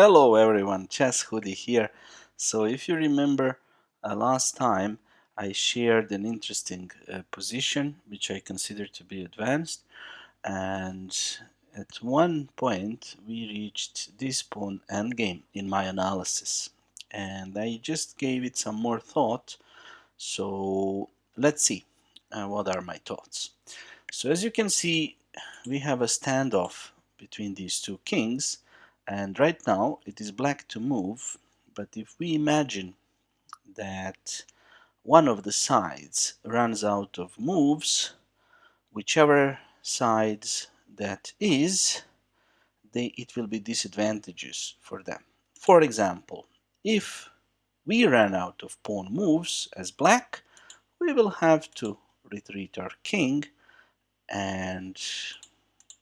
Hello everyone, Chess Hoodie here. So if you remember last time I shared an interesting position which I consider to be advanced, and at one point we reached this pawn endgame in my analysis, and I just gave it some more thought. So let's see what are my thoughts. So as you can see, we have a standoff between these two kings, and right now it is black to move, but if we imagine that one of the sides runs out of moves, whichever sides that is, it will be disadvantageous for them. For example, if we run out of pawn moves as black, we will have to retreat our king, and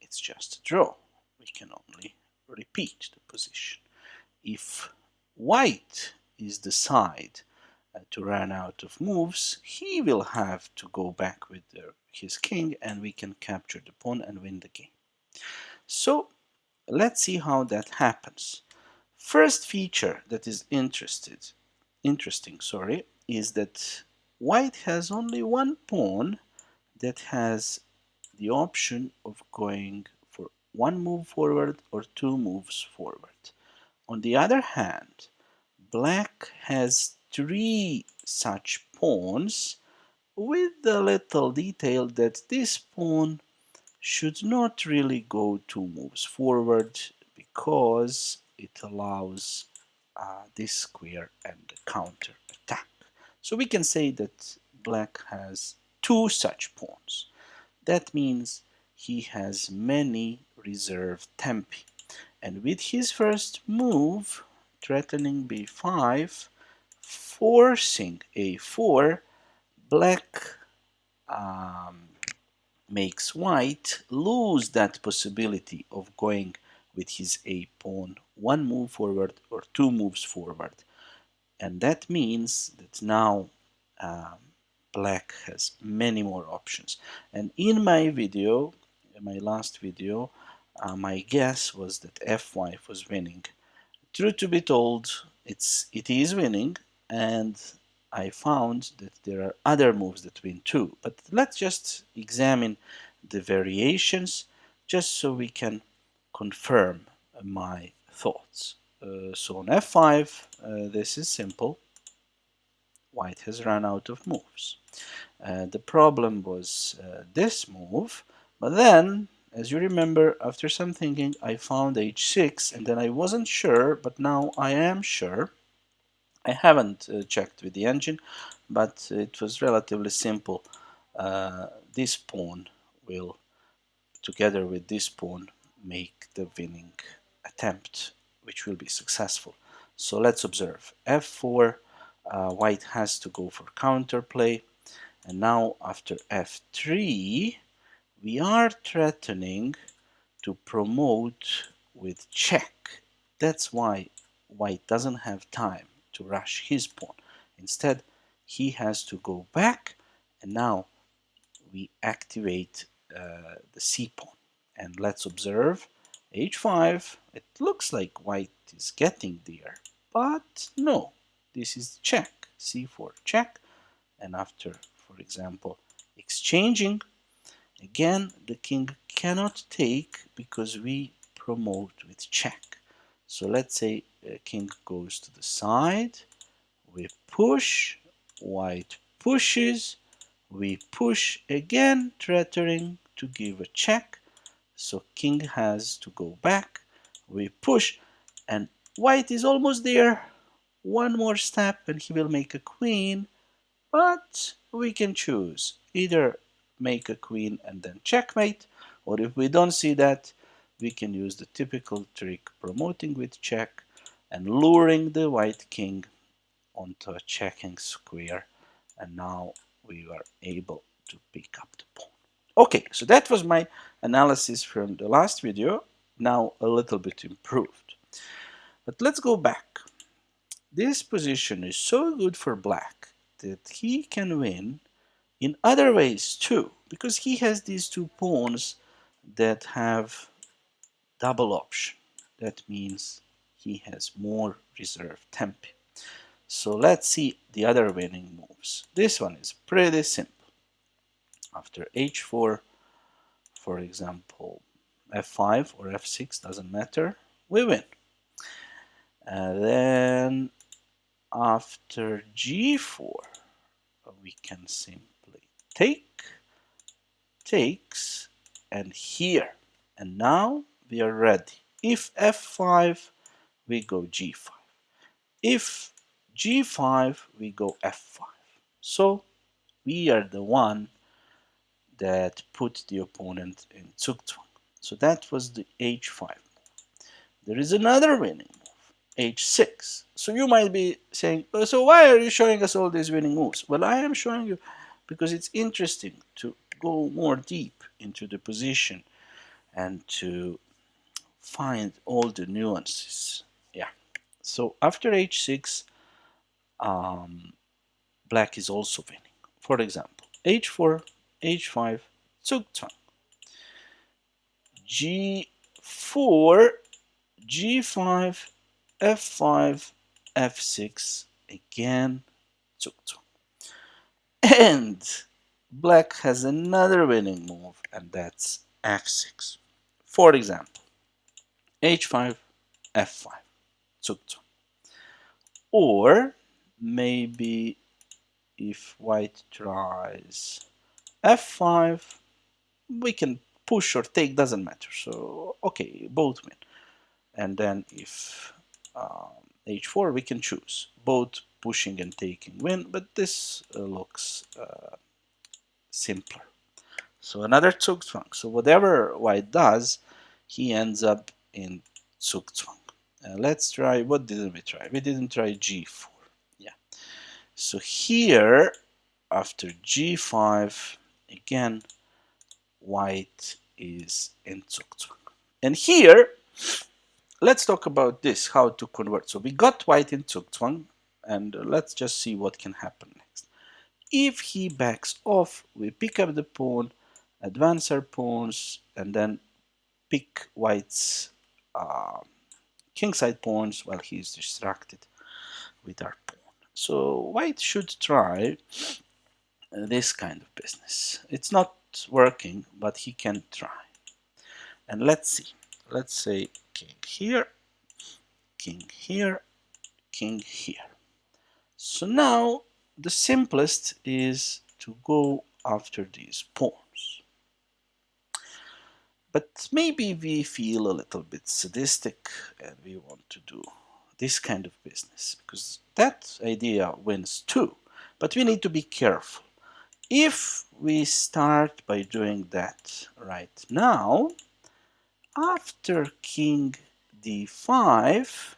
it's just a draw. We can only repeat the position. If white is the side to run out of moves, he will have to go back with his king, and we can capture the pawn and win the game. So let's see how that happens. First feature that is interesting, is that white has only one pawn that has the option of going for one move forward or two moves forward. On the other hand, black has three such pawns, with the little detail that this pawn should not really go two moves forward because it allows this square and the counter attack. So we can say that black has two such pawns. That means he has many reserve tempi. And with his first move, threatening b5, forcing a4, black makes white lose that possibility of going with his a pawn one move forward or two moves forward. And that means that now um, black has many more options. And in my video, in my last video, my guess was that f5 was winning. Truth to be told, it is winning, and I found that there are other moves that win too. But let's just examine the variations just so we can confirm my thoughts. So on f5, this is simple. White has run out of moves. The problem was this move, but then, as you remember, after some thinking, I found h6, and then I wasn't sure, but now I am sure. I haven't checked with the engine, but it was relatively simple. This pawn will, together with this pawn, make the winning attempt, which will be successful. So let's observe. f4, white has to go for counterplay. And now after f3, we are threatening to promote with check. That's why white doesn't have time to rush his pawn. Instead, he has to go back, and now we activate the c pawn. And let's observe h5. It looks like white is getting there, but no, this is check. c4 check, and after, for example, exchanging, again the king cannot take because we promote with check. So let's say king goes to the side, we push, white pushes, we push again, threatening to give a check. So king has to go back, we push, and white is almost there. One more step and he will make a queen, but we can choose either make a queen and then checkmate, or if we don't see that, we can use the typical trick promoting with check and luring the white king onto a checking square, and now we are able to pick up the pawn. Okay, so that was my analysis from the last video, now a little bit improved. But let's go back. This position is so good for black that he can win in other ways too, because he has these two pawns that have double option. That means he has more reserve tempi. So let's see the other winning moves. This one is pretty simple. After h4, for example, f5 or f6, doesn't matter, we win. And then after g4, we can simply takes, and here. And now we are ready. If f5, we go g5. If g5, we go f5. So we are the one that put the opponent in Zugzwang. So that was the h5. There is another winning move, h6. So you might be saying, oh, so why are you showing us all these winning moves? Well, I am showing you because it's interesting to go more deep into the position and to find all the nuances. Yeah. So after h6, um, black is also winning. For example, h4, h5, Zugzwang. g4, g5, f5, f6, again, Zugzwang. And black has another winning move, and that's f6. For example, h5, f5, Zugzwang. Or maybe if white tries f5, we can push or take, doesn't matter. So, okay, both win. And then if h4, we can choose. Both pushing and taking win, but this looks simpler. So another Zugzwang. So whatever white does, he ends up in Zugzwang. Let's try, what didn't we try? We didn't try g4. Yeah. So here, after g5, again, white is in Zugzwang. And here, let's talk about this, how to convert. So we got white in Zugzwang, and let's just see what can happen next. If he backs off, we pick up the pawn, advance our pawns, and then pick white's kingside pawns while he's distracted with our pawn. So white should try this kind of business. It's not working, but he can try. And let's see. Let's say king here, king here, king here. So now the simplest is to go after these pawns. But maybe we feel a little bit sadistic and we want to do this kind of business because that idea wins too. But we need to be careful. If we start by doing that right now, after king d5,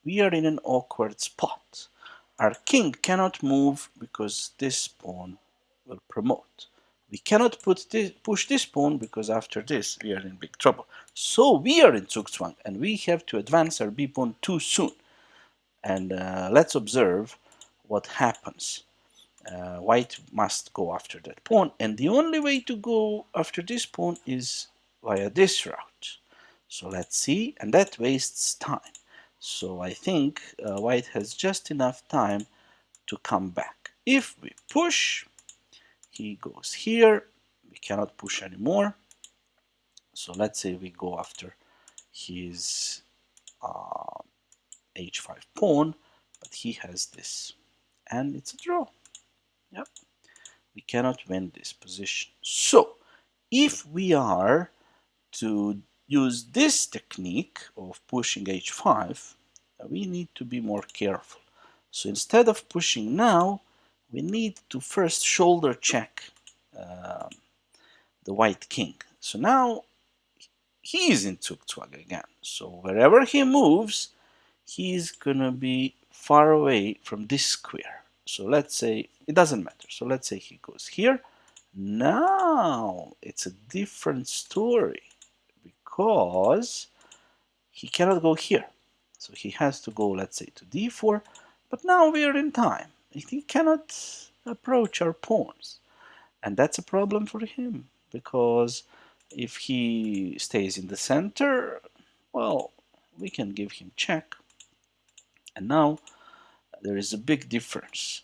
we are in an awkward spot. Our king cannot move because this pawn will promote. We cannot push this pawn because after this we are in big trouble. So we are in Zugzwang and we have to advance our b pawn too soon. And let's observe what happens. White must go after that pawn, and the only way to go after this pawn is via this route. So let's see, and that wastes time. So I think white has just enough time to come back. If we push, he goes here. We cannot push anymore. So let's say we go after his h5 pawn, but he has this, and it's a draw. Yep. We cannot win this position. So if we are to use this technique of pushing h5, we need to be more careful. So instead of pushing now, we need to first shoulder check the white king. So now he is in Zugzwang again. So wherever he moves, he's gonna be far away from this square. So let's say, it doesn't matter. So let's say he goes here. Now it's a different story because he cannot go here. So he has to go, let's say, to d4. But now we are in time. He cannot approach our pawns. And that's a problem for him because if he stays in the center, well, we can give him check. And now there is a big difference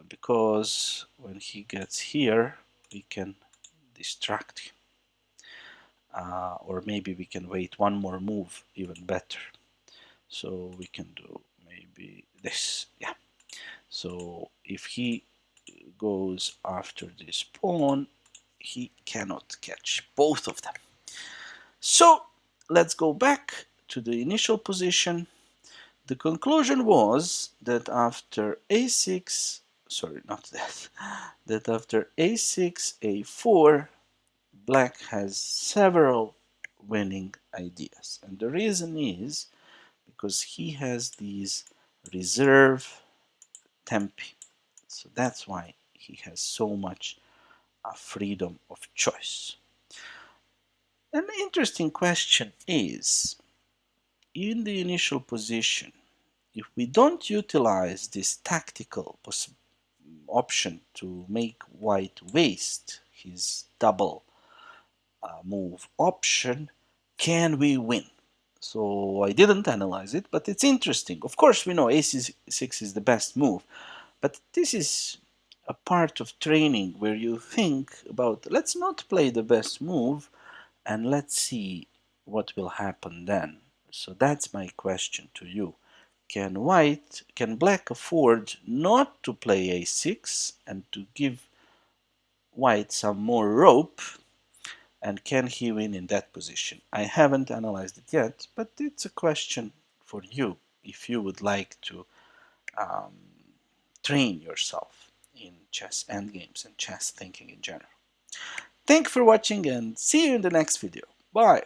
because when he gets here, we can distract him. Or maybe we can wait one more move, even better. So we can do maybe this. Yeah. So if he goes after this pawn, he cannot catch both of them. So let's go back to the initial position. The conclusion was that after a6, sorry, not that, that after a6, a4, black has several winning ideas. And the reason is because he has these reserve tempi. So that's why he has so much freedom of choice. An interesting question is, in the initial position, if we don't utilize this tactical option to make white waste his double move option, can we win? So I didn't analyze it, but it's interesting. Of course, we know a6 is the best move, but this is a part of training where you think about, let's not play the best move and let's see what will happen then. So that's my question to you. Can black afford not to play a6 and to give white some more rope? And can he win in that position? I haven't analyzed it yet, but it's a question for you if you would like to um, train yourself in chess endgames and chess thinking in general. Thank you for watching and see you in the next video. Bye!